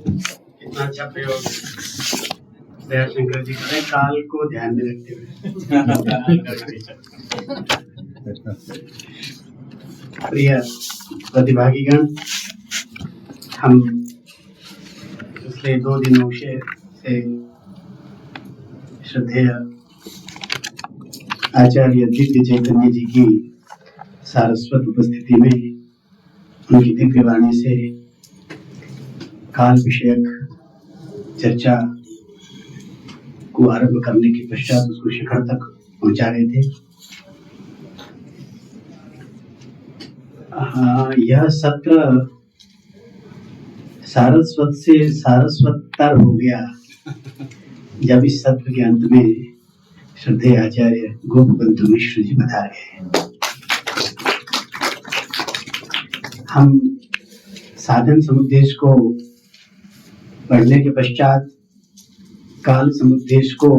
कितना अच्छा प्रयोग दयाशंकर जी करें, काल को ध्यान में रखते हुए। प्रिय प्रतिभागीगण, हम पिछले 2 दिनों से श्रद्धेय आचार्य दिव्य चैतन्य जी की सारस्वत उपस्थिति में उनकी दिव्य वाणी से काल विषयक चर्चा को आरंभ करने के पश्चात उसको शिखर तक पहुंचा रहे थे। यह सत्र सारस्वत से सारस्वतर हो गया जब इस सत्र के अंत में श्रद्धेय आचार्य गोपबंधु मिश्र जी बता गए। हम साधन समुद्देश को पढ़ने के पश्चात काल समुद्देश को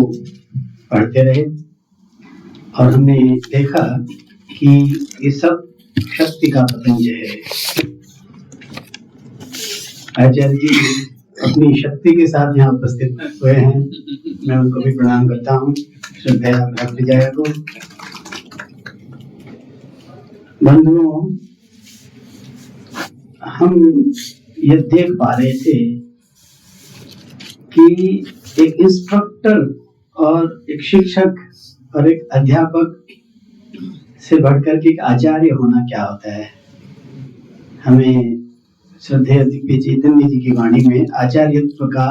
पढ़ते रहे और हमने देखा कि ये सब शक्ति का प्रपंच है। आचार्य जी अपनी शक्ति के साथ यहाँ उपस्थित हुए हैं, मैं उनको भी प्रणाम करता हूँ। श्रद्धेय भक्तजय को। बंधुओं, हम ये देख पा रहे थे कि एक इंस्ट्रक्टर और एक शिक्षक और एक अध्यापक से बढ़कर के एक आचार्य होना क्या होता है। हमें श्रद्धेय दिव्य चैतन्य जी की वाणी में आचार्यत्व का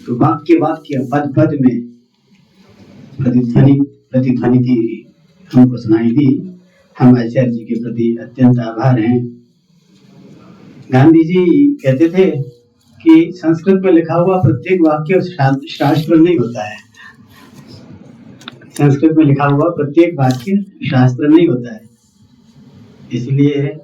तो वाक्य वाक्य पद पद में प्रतिध्वनि थी हमको सुनाई दी। हम आचार्य जी के प्रति अत्यंत आभार हैं। गांधी जी कहते थे कि संस्कृत में लिखा हुआ प्रत्येक वाक्य शास्त्र नहीं होता है। संस्कृत में लिखा हुआ प्रत्येक वाक्य शास्त्र नहीं होता है। इसलिए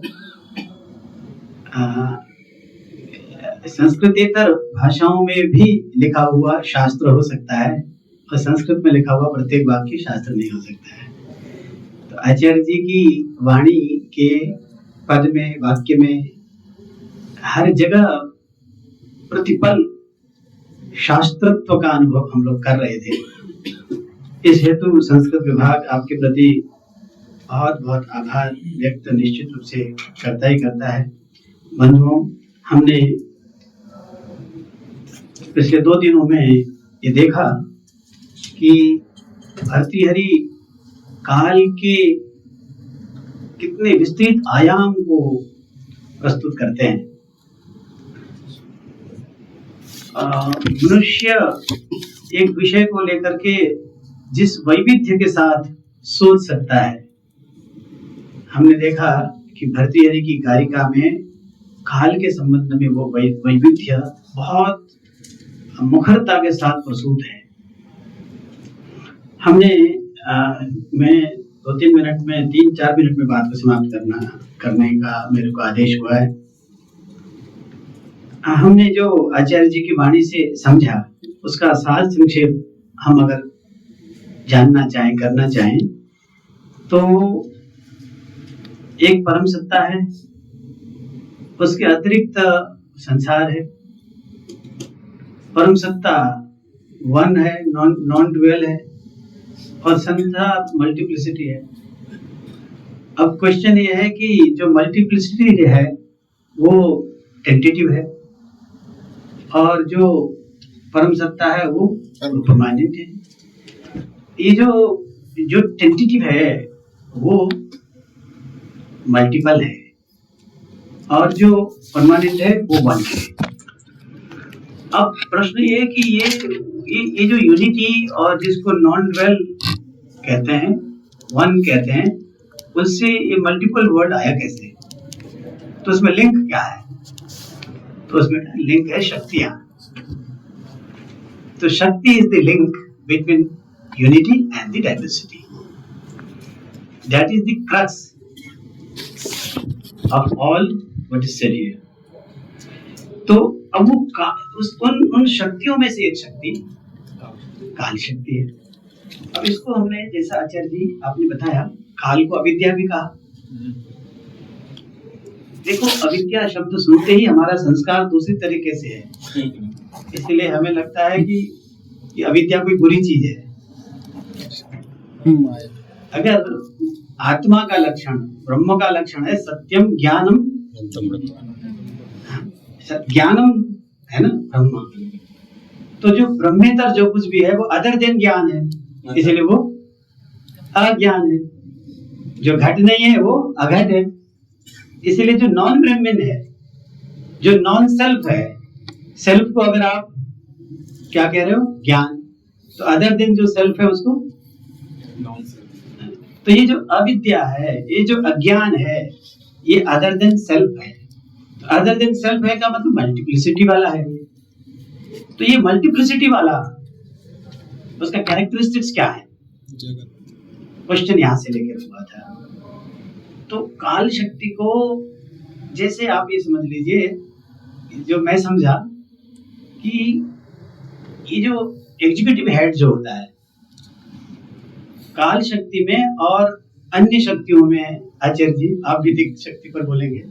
संस्कृतेतर भाषाओं में भी लिखा हुआ शास्त्र हो सकता है और संस्कृत में लिखा हुआ प्रत्येक वाक्य शास्त्र नहीं हो सकता है। तो आचार्य जी की वाणी के पद में, वाक्य में हर जगह प्रतिपल शास्त्रत्व का अनुभव हम लोग कर रहे थे। इस हेतु संस्कृत विभाग आपके प्रति बहुत बहुत आभार व्यक्त निश्चित रूप से करता ही करता है। बंधुओं, हमने पिछले 2 दिनों में ये देखा कि भर्तृहरि काल के कितने विस्तृत आयाम को प्रस्तुत करते हैं। मनुष्य एक विषय को लेकर के जिस वैविध्य के साथ सोच सकता है, हमने देखा कि भर्तृहरि की कारिका में काल के संबंध में वो वैविध्य बहुत मुखरता के साथ प्रस्तुत है। हमने मैं 2-3 मिनट में 3-4 मिनट में बात को समाप्त करने का मेरे को आदेश हुआ है। हमने जो आचार्य जी की वाणी से समझा उसका सार संक्षेप हम अगर जानना चाहें, करना चाहें, तो एक परम सत्ता है, उसके अतिरिक्त संसार है। परम सत्ता वन है, नॉन ड्यूअल है, और संसार मल्टीप्लिसिटी है। अब क्वेश्चन ये है कि जो मल्टीप्लिसिटी है वो टेंटेटिव है और जो परम सत्ता है वो परमानेंट है। ये जो टेंटेटिव है वो मल्टीपल है और जो परमानेंट है वो वन है। अब प्रश्न ये है कि ये जो यूनिटी और जिसको नॉन ड्वेल कहते हैं, वन कहते हैं, उससे ये मल्टीपल वर्ड आया कैसे? तो उसमें लिंक क्या है? तो उसमें लिंक है शक्तियां। तो शक्ति is the link between unity and the diversity. That is the crux of all what is said here. तो अब वो उन शक्तियों में से एक शक्ति काल शक्ति है। अब इसको हमने, जैसा आचार्य जी आपने बताया, काल को अविद्या भी कहा। देखो, अविद्या शब्द सुनते ही हमारा संस्कार दूसरी तरीके से है, इसलिए हमें लगता है कि अविद्या कोई बुरी चीज है। अगर आत्मा का लक्षण, ब्रह्म का लक्षण है सत्यम ज्ञानम, ज्ञानम है ना ब्रह्म, तो जो ब्रह्मेतर जो कुछ भी है वो अदर देन ज्ञान है, इसलिए वो अज्ञान है। जो घट नहीं है वो अघट है, इसलिए जो नॉन ब्रह्मन है, जो नॉन सेल्फ है, सेल्फ को अगर आप क्या कह रहे हो ज्ञान, तो अदर देन जो सेल्फ है उसको नॉन सेल्फ। तो ये जो अविद्या है, ये जो अज्ञान है, ये अदर देन सेल्फ है। तो अदर देन सेल्फ है का मतलब मल्टीप्लिसिटी वाला है। तो ये मल्टीप्लिसिटी वाला उसका कैरेक्टरिस्टिक्स क्या है, क्वेश्चन यहां से लेकर हुआ था। तो काल शक्ति को जैसे आप ये समझ लीजिए, जो मैं समझा कि ये जो एग्जीक्यूटिव हेड जो होता है काल शक्ति में और अन्य शक्तियों में, आचार्य जी आप विधिक शक्ति पर बोलेंगे,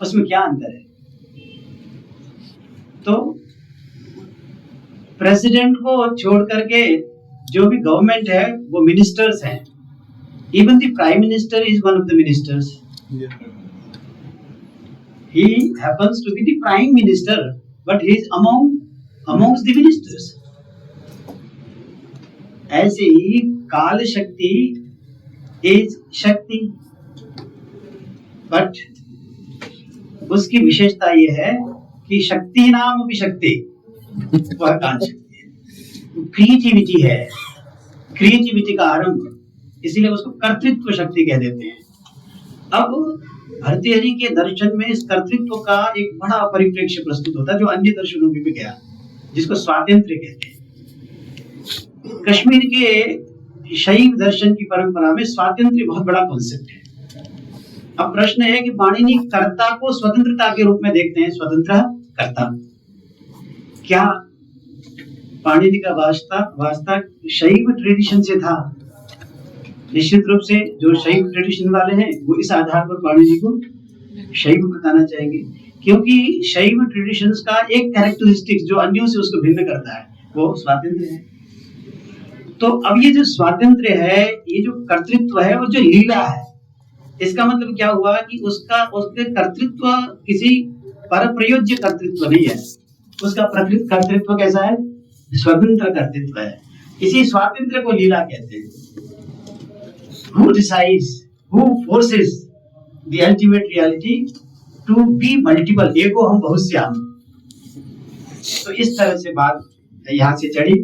उसमें क्या अंतर है? तो प्रेसिडेंट को छोड़ करके जो भी गवर्नमेंट है वो मिनिस्टर्स हैं। Even the prime minister is one of the ministers. Yeah. He happens to be the prime minister, but he is amongst the ministers. ऐसे ही काल शक्ति is शक्ति, but उसकी विशेषता ये है कि शक्ति नाम भी शक्ति, वह काल शक्ति है। क्रिएटिविटी है, क्रिएटिविटी का आरंभ, इसीलिए उसको कर्तृत्व शक्ति कह देते हैं। अब भर्तृहरि के दर्शन में इस कर्तृत्व का एक बड़ा परिप्रेक्ष्य प्रस्तुत होता है, जो अन्य दर्शनों में भी गया, जिसको स्वातंत्र्य कहते हैं। कश्मीर के शैव दर्शन की परंपरा में स्वातंत्र्य बहुत बड़ा कॉन्सेप्ट है। अब प्रश्न है कि पाणिनि कर्ता को स्वतंत्रता के रूप में देखते हैं, स्वतंत्र कर्ता। क्या पाणिनि का वास्ता शैव ट्रेडिशन से था? निश्चित रूप से जो शैव ट्रेडिशन वाले हैं वो इस आधार पर पाणिनि को शैव बताना चाहेंगे, क्योंकि शैव ट्रेडिशंस का एक कैरेक्टरिस्टिक्स जो अन्यों से उसको भिन्न करता है वो स्वातंत्र्य है। तो अब ये जो स्वातंत्र्य है, ये जो कर्तृत्व है, वो जो लीला है, इसका मतलब क्या हुआ कि उसके कर्तृत्व किसी परप्रयोज्य कर्तृत्व नहीं है, उसका प्रकृत कर्तृत्व कैसा है? स्वतंत्र कर्तृत्व है। इसी स्वातंत्र्य को लीला कहते हैं। Who decides, who forces the ultimate reality to be multiple, एको हम बहुश्याम। तो इस तरह से बात यहाँ से चढ़ी।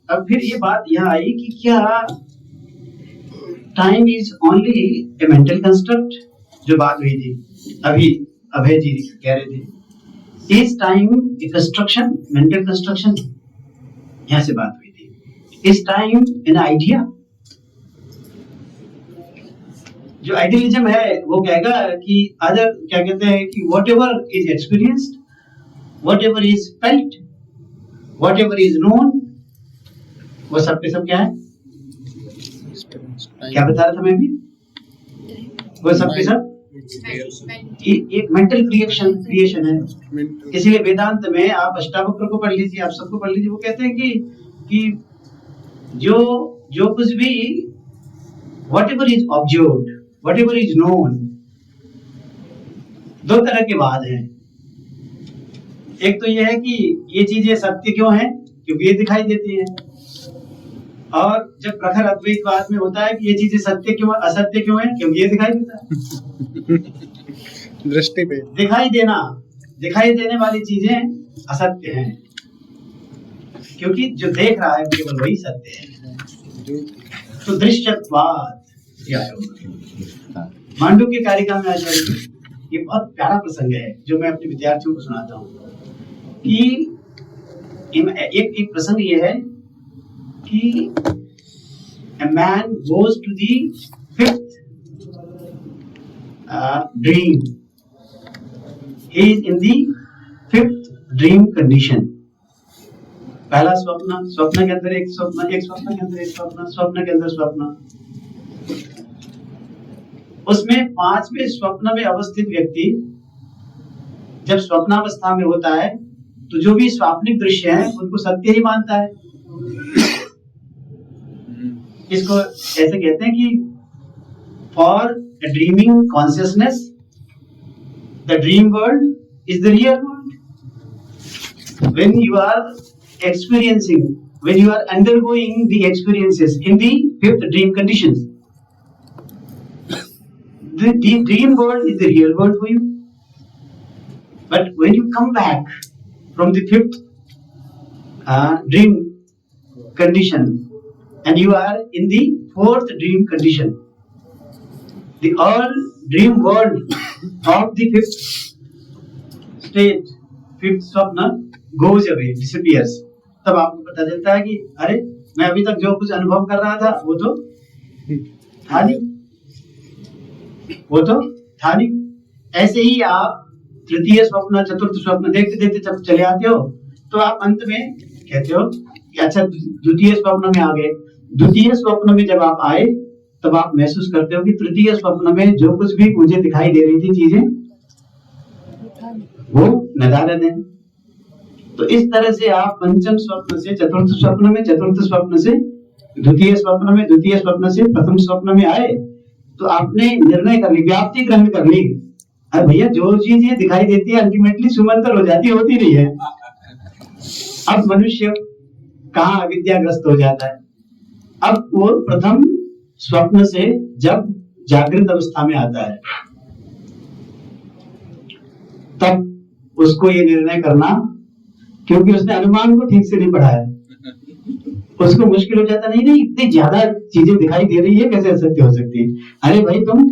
अब फिर ये बात यहाँ आई कि क्या time is only A mental construct, जो बात हुई थी अभी अभय जी कह रहे थे, is time A construction, mental construction, यहाँ से बात हुई थी। Is time an idea? जो आइडियलिज्म है वो कहेगा कि अदर क्या कहते हैं कि whatever is experienced, whatever is felt, whatever is known, वो सब के सब क्या है? क्या बता रहा था मैं भी? वो सब के सब एक मेंटल क्रिएशन है। इसलिए वेदांत में आप अष्टावक्र को पढ़ लीजिए, आप सबको पढ़ लीजिए, वो कहते हैं कि जो कुछ भी whatever is observed, whatever is known, दो तरह के वाद हैं। एक तो यह है कि ये चीजें सत्य क्यों हैं, क्योंकि ये दिखाई देती हैं, और जब प्रखर अद्वैतवाद में होता है कि ये चीजें सत्य क्यों, असत्य क्यों है, क्योंकि ये दिखाई देता है। दृष्टि पे दिखाई देने वाली चीजें असत्य हैं, क्योंकि जो देख रहा है केवल वही सत्य है। तो दृश्यत्वाद मांडू के कारिका में आज ये बहुत प्यारा प्रसंग है जो मैं अपने विद्यार्थियों को सुनाता हूँ कि एक प्रसंग ये है कि a man goes to the fifth dream. He is in the fifth dream condition. पहला स्वप्न के अंदर एक स्वप्न, एक स्वप्न के अंदर एक स्वप्न, स्वप्न के अंदर स्वप्न। उसमें पांचवें स्वप्न में अवस्थित व्यक्ति जब स्वप्नावस्था में होता है तो जो भी स्वाप्निक दृश्य है उनको सत्य ही मानता है। इसको ऐसे कहते हैं कि for a dreaming consciousness the dream world is the real world. When you are experiencing, when you are undergoing the experiences in the fifth dream conditions, the dream world is the real world for you. But when you come back from the fifth dream condition and you are in the fourth dream condition, the all dream world of the fifth state, fifth swapna goes away, disappears. तब आपको पता चलता है कि अरे मैं अभी तक जो कुछ अनुभव कर रहा था वो तो था नहीं। ऐसे ही आप तृतीय स्वप्न चतुर्थ स्वप्न देखते देखते जब चले आते हो तो आप अंत में कहते हो कि अच्छा द्वितीय स्वप्न में आ गए। द्वितीय स्वप्न में जब आप आए तब आप महसूस करते हो कि तृतीय स्वप्न में जो कुछ भी मुझे दिखाई दे रही थी चीजें वो नदारद है। तो इस तरह से आप पंचम स्वप्न से चतुर्थ स्वप्न में, चतुर्थ स्वप्न से द्वितीय स्वप्न में, द्वितीय स्वप्न से प्रथम स्वप्न में आए तो आपने निर्णय कर ली, व्याप्ति ग्रहण कर ली। अरे भैया जो चीज ये दिखाई देती है अल्टीमेटली सुमंतर हो जाती है, होती नहीं है। अब मनुष्य कहाँ अविद्याग्रस्त हो जाता है। अब वो प्रथम स्वप्न से जब जागृत अवस्था में आता है तब उसको ये निर्णय करना, क्योंकि उसने अनुमान को ठीक से नहीं पढ़ा है, उसको मुश्किल हो जाता नहीं इतनी ज्यादा चीजें दिखाई दे रही है कैसे असत्य हो सकती है। अरे भाई तुम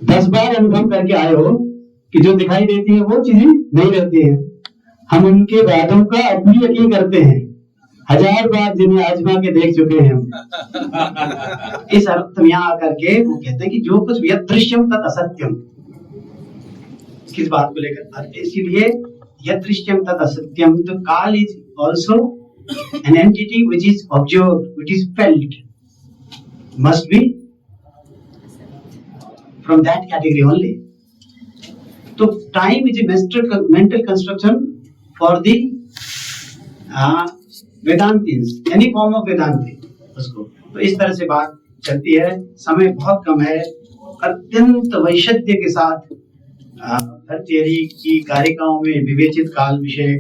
10 बार अनुभव करके आए हो कि जो दिखाई देती है वो चीजें नहीं रहती है। हम उनके वादों का अपनी यकीन करते हैं, 1000 बार जिन्हें आजमा के देख चुके हैं हम। इस अर्थ में यहाँ आकर के वो कहते हैं कि जो कुछ यदृश्यम तत् असत्यम, किस बात को लेकर, इसीलिए यदृश्यम तत् असत्यम, तो काल is also an entity which is observed, which is felt, must be from that category only. So time is a mental construction for the Vedantins, any form of Vedanti उसको। तो इस तरह से बात चलती है। समय बहुत कम है। अत्यंत वैशद्य के साथ भर्तृहरि की कारिकाओं में विवेचित काल विषय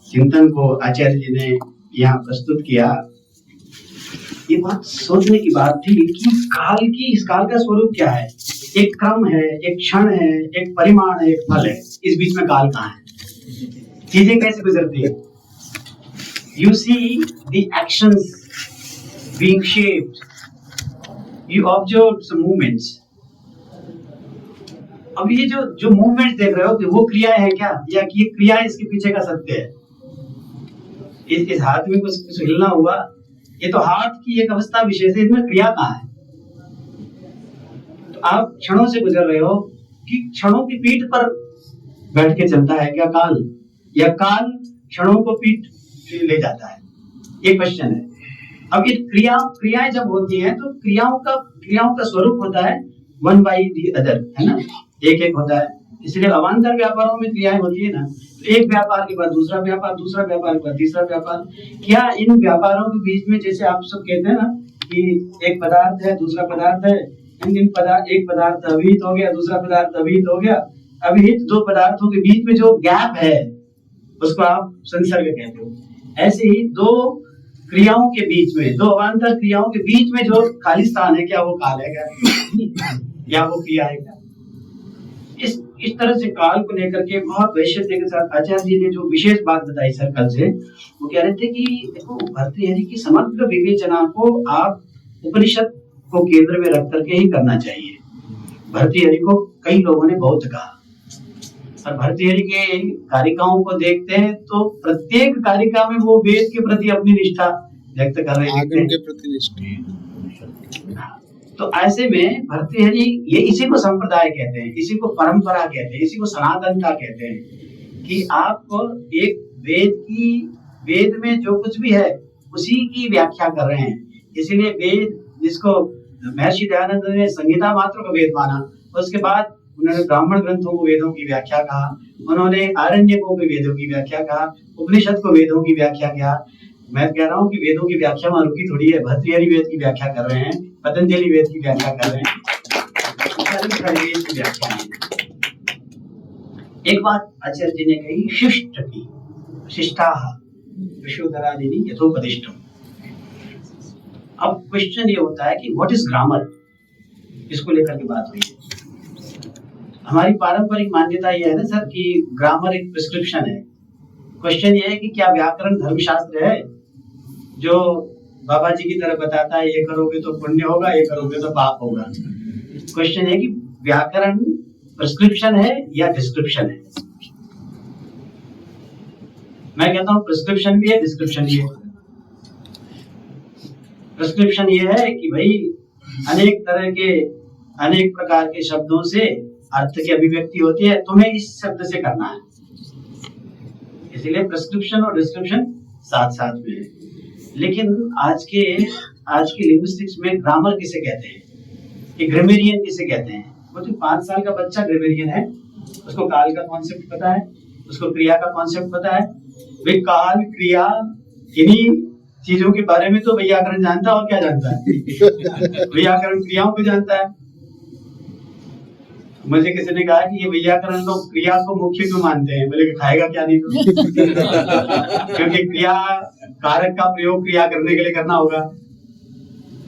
चिंतन को आचार्य जी ने यहाँ प्रस्तुत किया। ये बात सोचने की बात थी कि इस काल का स्वरूप क्या है। एक क्रम है, एक क्षण है, एक परिमाण है, एक फल है, इस बीच में काल कहाँ है, चीजें कैसे गुजरती है। You see the actions being shaped, you observe some movements. अब ये जो मूवमेंट देख रहे हो कि वो क्रियाएं हैं क्या, या कि ये क्रिया इसके पीछे का सत्य है। इस हाथ में कुछ हिलना हुआ, ये तो हाथ की एक अवस्था विशेष है, इसमें क्रिया कहाँ है। तो आप क्षणों से गुजर रहे हो कि क्षणों की पीठ पर बैठ के चलता है क्या काल, या काल क्षणों को पीठ ले जाता है, ये क्वेश्चन है। अब ये क्रियाएं जब होती हैं तो क्रियाओं का स्वरूप होता है वन बाई दी अदर, है ना, एक होता है। इसलिए अवान्तर व्यापारों में क्रियाएं होती है ना, तो एक व्यापार के बाद दूसरा व्यापार, दूसरा व्यापार के बाद तीसरा व्यापार। क्या इन व्यापारों के बीच में, जैसे आप सब कहते हैं ना कि एक पदार्थ है दूसरा पदार्थ है, एक पदार्थ अभिहित हो गया, दूसरा पदार्थ अभिहित हो गया, अभिहित दो पदार्थों के बीच में जो गैप है उसको आप संसर्ग कहते हो। ऐसे ही दो क्रियाओं के बीच में, दो अवान्तर क्रियाओं के बीच में जो खाली स्थान है, क्या वो काल है क्या, या वो क्रिया है क्या। इस तरह से काल को लेकर के बहुत वैशिष्ट्य के साथ आचार्य जी ने जो विशेष बात बताई सर्कल से, वो कह रहे थे कि देखो भर्तृहरि की समग्र विवेचना को आप उपनिषद को केंद्र में रख करके ही करना चाहिए। भर्तृहरि को कई लोगों ने बहुत कहा, और भर्तृहरि के कारिकाओं को देखते हैं तो प्रत्येक कारिका में वो वेद के प्रति अपनी निष्ठा व्यक्त कर रहे हैं, आगम के प्रति निष्ठा। तो ऐसे में भर्तृहरि ये इसी को संप्रदाय कहते हैं, इसी को परंपरा कहते हैं, इसी को सनातनता कहते हैं कि आप एक वेद में जो कुछ भी है उसी की व्याख्या कर रहे हैं। इसीलिए वेद, जिसको महर्षि दयानंद ने संहिता मात्र को वेद माना, उसके बाद उन्होंने ब्राह्मण ग्रंथों को वेदों की व्याख्या कहा, उन्होंने आरण्यकों के वेदों की व्याख्या कहा, उपनिषद को वेदों की व्याख्या किया। मैं कह रहा हूँ कि वेदों की व्याख्या वहां रुकी थोड़ी है, भर्तृहरि वेद की व्याख्या कर रहे हैं, पतंजलि वेद की व्याख्या कर रहे हैं, वेद की व्याख्या है। एक बात आचार्य जी ने कही शिष्ट की, शिष्टाः विश्वधरादिनी यथोपदिष्टम। अब क्वेश्चन ये होता है कि व्हाट इज ग्रामर, इसको लेकर के बात हुई है। हमारी पारंपरिक मान्यता यह है ना सर कि ग्रामर एक प्रिस्क्रिप्शन है। क्वेश्चन ये है कि क्या व्याकरण धर्मशास्त्र है जो बाबा जी की तरह बताता है ये करोगे तो पुण्य होगा, ये करोगे तो पाप होगा। क्वेश्चन है कि व्याकरण प्रिस्क्रिप्शन है या डिस्क्रिप्शन है। मैं कहता हूं प्रिस्क्रिप्शन भी है, डिस्क्रिप्शन भी है। प्रिस्क्रिप्शन ये है कि भाई अनेक तरह के, अनेक प्रकार के शब्दों से अर्थ की अभिव्यक्ति होती है, तुम्हें इस शब्द से करना है। इसलिए प्रिस्क्रिप्शन और डिस्क्रिप्शन साथ साथ में है। लेकिन आज के लिंग्विस्टिक्स में ग्रामर किसे कहते हैं, कि ग्रामेरियन किसे कहते हैं। वो जो 5 साल का बच्चा ग्रामेरियन है, उसको काल का कॉन्सेप्ट पता है, उसको क्रिया का कॉन्सेप्ट पता है। वे काल, क्रिया, इन्हीं चीजों के बारे में तो व्याकरण जानता है। और क्या जानता है? व्याकरण क्रियाओं को जानता है। मुझे किसी ने कहा कि ये व्याकरण लोग क्रिया को मुख्य क्यों मानते हैं। बोले खाएगा क्या नहीं तो क्योंकि क्रिया कारक का प्रयोग क्रिया करने के लिए करना होगा,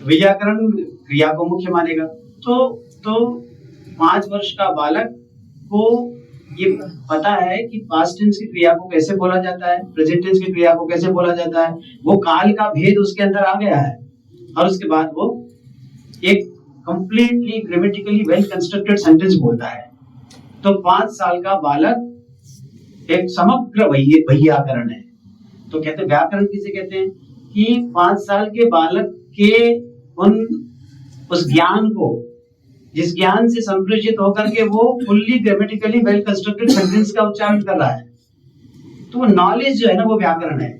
व्याकरण क्रिया को मुख्य मानेगा। तो 5 वर्ष का बालक को ये पता है कि पास्ट टेंस की क्रिया को कैसे बोला जाता है, प्रेजेंट टेंस की क्रिया को कैसे बोला जाता है। वो काल का भेद उसके अंदर आ गया है और उसके बाद वो एक completely grammatically well constructed sentence बोलता है। तो 5 साल का बालक एक समग्र व्याकरण है। तो कहते हैं व्याकरण किसे कहते हैं कि 5 साल के बालक के उस ज्ञान को, जिस ज्ञान से संप्रेषित होकर के वो fully grammatically well constructed sentence का उच्चारण कर रहा है, तो वो नॉलेज जो है ना वो व्याकरण है।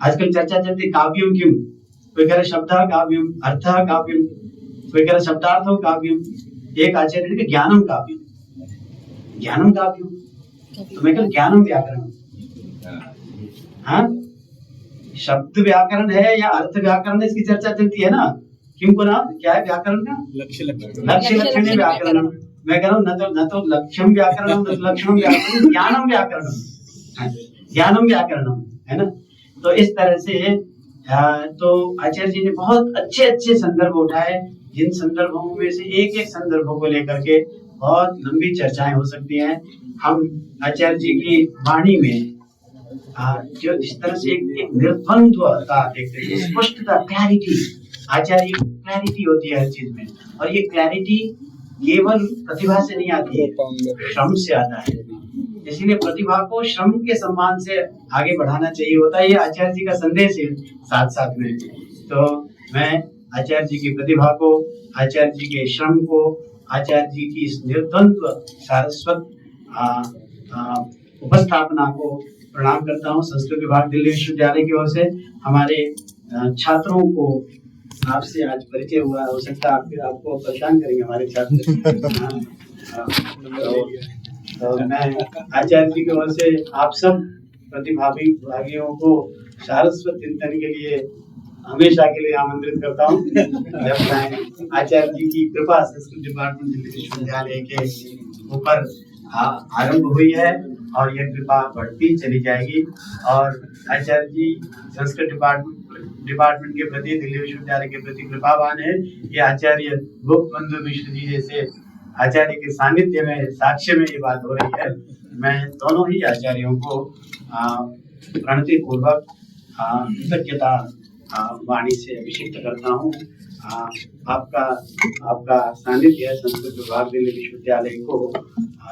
आजकल चर्चा चलती है काव्यम क्यों, कोई कह रहा शब्दः काव्यम, अर्थः काव्यम, कोई कह रहा शब्दार्थो काव्यम, एक आचार्य ने ज्ञानम काव्यम, ज्ञानम काव्यम। तो मैं कहूं ज्ञानम व्याकरण। हाँ, शब्द व्याकरण है या अर्थ व्याकरण है, इसकी चर्चा चलती है ना। क्यों को ना, क्या है व्याकरण का लक्ष्य लक्षण व्याकरण। मैं कह रहा हूँ न तो लक्ष्यम व्याकरणम, न तो लक्षणम व्याकरणम, ज्ञानम व्याकरणम, ज्ञानम व्याकरणम, है ना। तो इस तरह से तो आचार्य जी ने बहुत अच्छे संदर्भ उठाए, जिन संदर्भों में से एक संदर्भों को लेकर के बहुत लंबी चर्चाएं हो सकती हैं। हम आचार्य जी की वाणी में जो जिस तरह से एक निर्द्वंद्वता देखते हैं, स्पष्टता, क्लैरिटी, आचार्य की क्लैरिटी होती है हर चीज में। और ये क्लैरिटी केवल प्रतिभा से नहीं आती है, श्रम से आता है। इसीलिए प्रतिभा को श्रम के सम्मान से आगे बढ़ाना चाहिए होता है। ये आचार्य जी का संदेश है साथ साथ में। तो मैं आचार्य जी की प्रतिभा को, आचार्य जी के श्रम को, आचार्य जी की इस निर्द्वंद्व सारस्वत उपस्थापना को प्रणाम करता हूँ। संस्कृत विभाग दिल्ली विश्वविद्यालय की ओर से हमारे छात्रों को आपसे आज परिचय हुआ, हो सकता है आपको परेशान करेंगे हमारे छात्र। तो मैं आचार्य जी की ओर से आप सब प्रतिभागी भागियों को सारस्वत चिंतन के लिए हमेशा के लिए आमंत्रित करता हूँ। जब मैं आचार्य जी की कृपा संस्कृत डिपार्टमेंट दिल्ली विश्वविद्यालय के ऊपर आरंभ हुई है और यह कृपा बढ़ती चली जाएगी। और आचार्य जी संस्कृत डिपार्टमेंट के प्रति, दिल्ली विश्वविद्यालय के प्रति कृपावान है। ये आचार्य गोपबंधु मिश्र जी जैसे आचार्य के सानिध्य में, साक्ष्य में ये बात हो रही है। मैं दोनों ही आचार्यों को प्रणति पूर्वक कृतज्ञता वाणी से अभिषिक्त करता हूँ। आपका सानिध्य संस्कृत विभाग दिल्ली विश्वविद्यालय को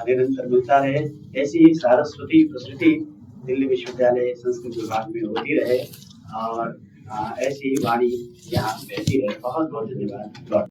निरंतर मिलता रहे। ऐसी ही सारस्वती प्रस्तुति दिल्ली विश्वविद्यालय संस्कृत विभाग में होती रहे और ऐसी ही वाणी यहाँ बहती रहे। बहुत बहुत धन्यवाद।